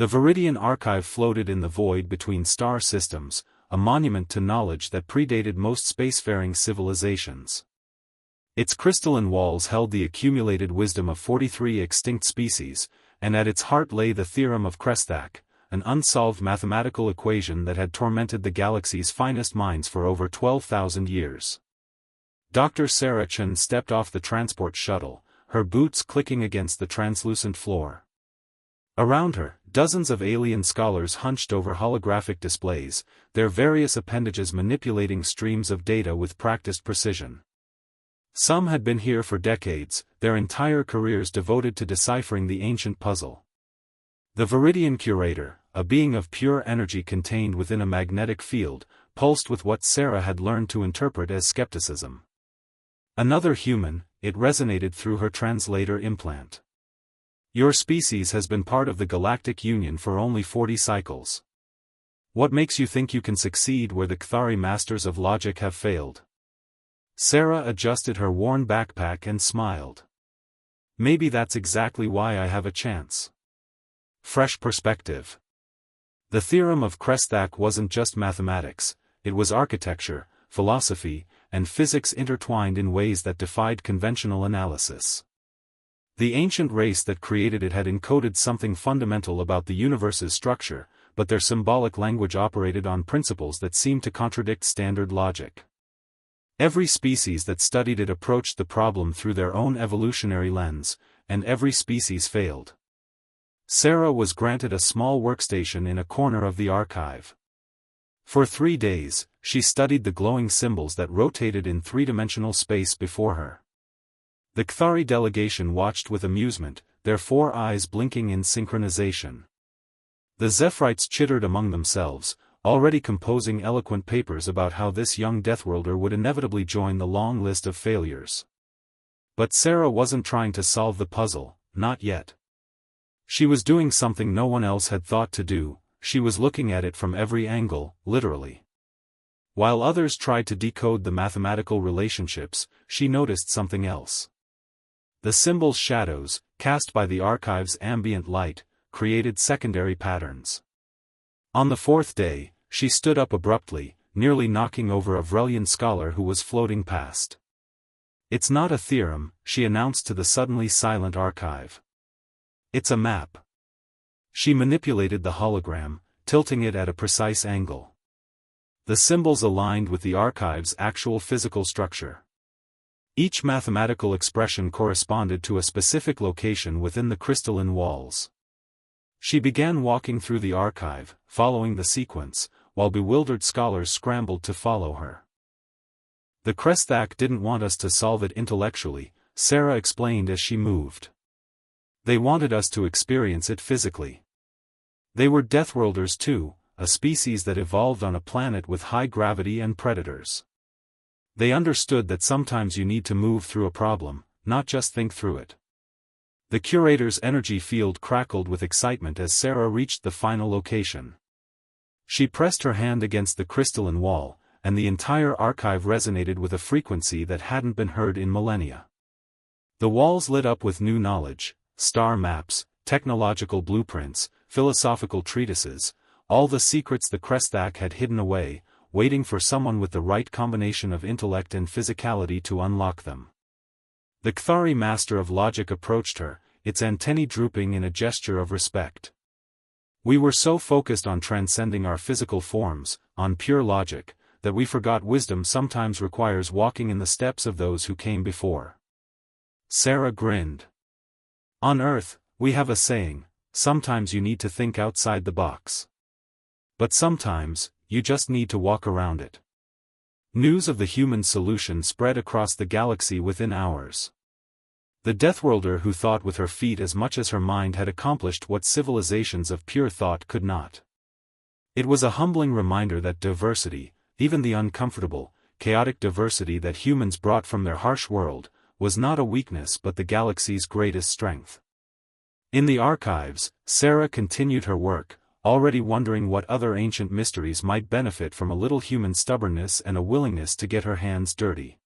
The Viridian Archive floated in the void between star systems, a monument to knowledge that predated most spacefaring civilizations. Its crystalline walls held the accumulated wisdom of 43 extinct species, and at its heart lay the theorem of Krestak, an unsolved mathematical equation that had tormented the galaxy's finest minds for over 12,000 years. Dr. Sarah Chen stepped off the transport shuttle, her boots clicking against the translucent floor. Around her, dozens of alien scholars hunched over holographic displays, their various appendages manipulating streams of data with practiced precision. Some had been here for decades, their entire careers devoted to deciphering the ancient puzzle. The Viridian Curator, a being of pure energy contained within a magnetic field, pulsed with what Sarah had learned to interpret as skepticism. Another human, it resonated through her translator implant. Your species has been part of the Galactic Union for only 40 cycles. What makes you think you can succeed where the Kthari masters of logic have failed? Sarah adjusted her worn backpack and smiled. Maybe that's exactly why I have a chance. Fresh perspective. The theorem of Krestak wasn't just mathematics, it was architecture, philosophy, and physics intertwined in ways that defied conventional analysis. The ancient race that created it had encoded something fundamental about the universe's structure, but their symbolic language operated on principles that seemed to contradict standard logic. Every species that studied it approached the problem through their own evolutionary lens, and every species failed. Sarah was granted a small workstation in a corner of the archive. For 3 days, she studied the glowing symbols that rotated in three-dimensional space before her. The Kthari delegation watched with amusement, their 4 eyes blinking in synchronization. The Zephyrites chittered among themselves, already composing eloquent papers about how this young Deathworlder would inevitably join the long list of failures. But Sarah wasn't trying to solve the puzzle, not yet. She was doing something no one else had thought to do, she was looking at it from every angle, literally. While others tried to decode the mathematical relationships, she noticed something else. The symbols' shadows, cast by the archive's ambient light, created secondary patterns. On the 4th day, she stood up abruptly, nearly knocking over a Vrelian scholar who was floating past. It's not a theorem, she announced to the suddenly silent archive. It's a map. She manipulated the hologram, tilting it at a precise angle. The symbols aligned with the archive's actual physical structure. Each mathematical expression corresponded to a specific location within the crystalline walls. She began walking through the archive, following the sequence, while bewildered scholars scrambled to follow her. The Krestak didn't want us to solve it intellectually, Sarah explained as she moved. They wanted us to experience it physically. They were Deathworlders too, a species that evolved on a planet with high gravity and predators. They understood that sometimes you need to move through a problem, not just think through it. The curator's energy field crackled with excitement as Sarah reached the final location. She pressed her hand against the crystalline wall, and the entire archive resonated with a frequency that hadn't been heard in millennia. The walls lit up with new knowledge, star maps, technological blueprints, philosophical treatises, all the secrets the Krestak had hidden away, waiting for someone with the right combination of intellect and physicality to unlock them. The Kthari master of logic approached her, its antennae drooping in a gesture of respect. We were so focused on transcending our physical forms, on pure logic, that we forgot wisdom sometimes requires walking in the steps of those who came before. Sarah grinned. On Earth, we have a saying, sometimes you need to think outside the box. But sometimes, you just need to walk around it. News of the human solution spread across the galaxy within hours. The Deathworlder who thought with her feet as much as her mind had accomplished what civilizations of pure thought could not. It was a humbling reminder that diversity, even the uncomfortable, chaotic diversity that humans brought from their harsh world, was not a weakness but the galaxy's greatest strength. In the archives, Sarah continued her work, already wondering what other ancient mysteries might benefit from a little human stubbornness and a willingness to get her hands dirty.